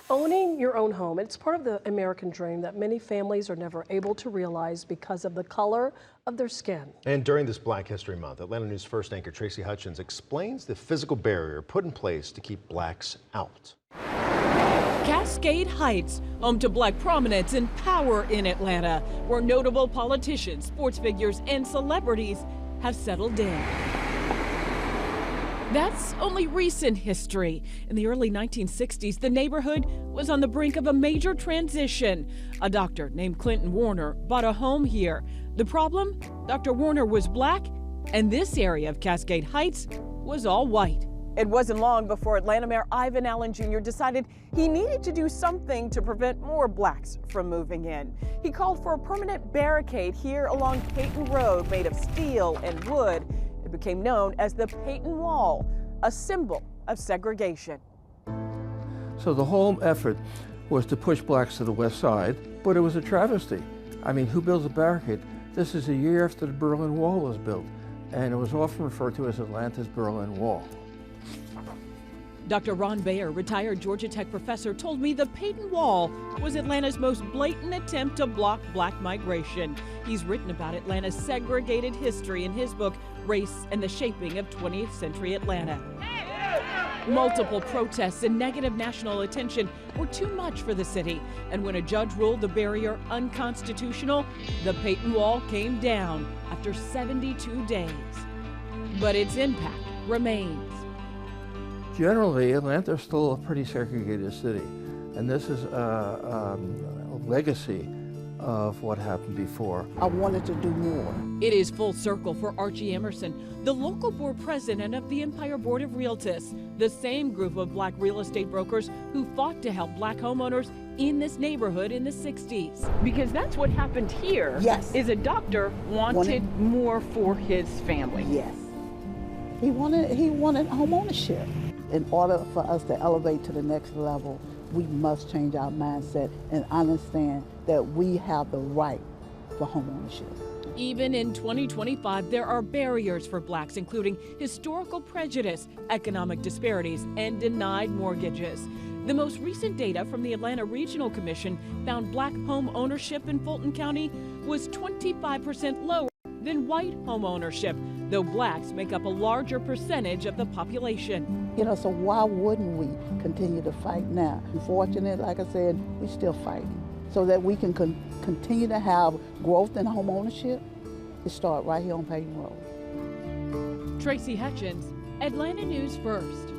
Owning your own home, it's part of the American dream that many families are never able to realize because of the color of their skin. And during this Black History Month, Atlanta News First anchor Tracy Hutchins explains the physical barrier put in place to keep blacks out. Cascade Heights, home to Black prominence and power in Atlanta, where notable politicians, sports figures, and celebrities have settled in. That's only recent history. In the early 1960s, the neighborhood was on the brink of a major transition. A doctor named Clinton Warner bought a home here. The problem? Dr. Warner was black, and this area of Cascade Heights was all white. It wasn't long before Atlanta Mayor Ivan Allen Jr. decided he needed to do something to prevent more blacks from moving in. He called for a permanent barricade here along Peyton Road made of steel and wood. It became known as the Peyton Wall, a symbol of segregation. So the whole effort was to push blacks to the west side, but it was a travesty. I mean, who builds a barricade? This is a year after the Berlin Wall was built, and it was often referred to as Atlanta's Berlin Wall. Dr. Ron Bayer, retired Georgia Tech professor, told me the Peyton Wall was Atlanta's most blatant attempt to block black migration. He's written about Atlanta's segregated history in his book, Race and the Shaping of 20th Century Atlanta. Multiple protests and negative national attention were too much for the city, and when a judge ruled the barrier unconstitutional, the Peyton Wall came down after 72 days. But its impact remains. Generally, Atlanta is still a pretty segregated city, and this is a legacy of what happened before. I wanted to do more. It is full circle for Archie Emerson, the local board president of the Empire Board of Realtors, the same group of black real estate brokers who fought to help black homeowners in this neighborhood in the 60s. Because that's what happened here. Yes. Is a doctor wanted more for his family. Yes. He wanted home ownership. In order for us to elevate to the next level, we must change our mindset and understand that we have the right for home ownership. Even in 2025, there are barriers for blacks, including historical prejudice, economic disparities, and denied mortgages. The most recent data from the Atlanta Regional Commission found black home ownership in Fulton County was 25% lower than white home ownership, though blacks make up a larger percentage of the population. You know, so why wouldn't we continue to fight now? Unfortunately, like I said, we're still fighting. So that we can continue to have growth in home ownership, it starts right here on Peyton Road. Tracy Hutchins, Atlanta News First.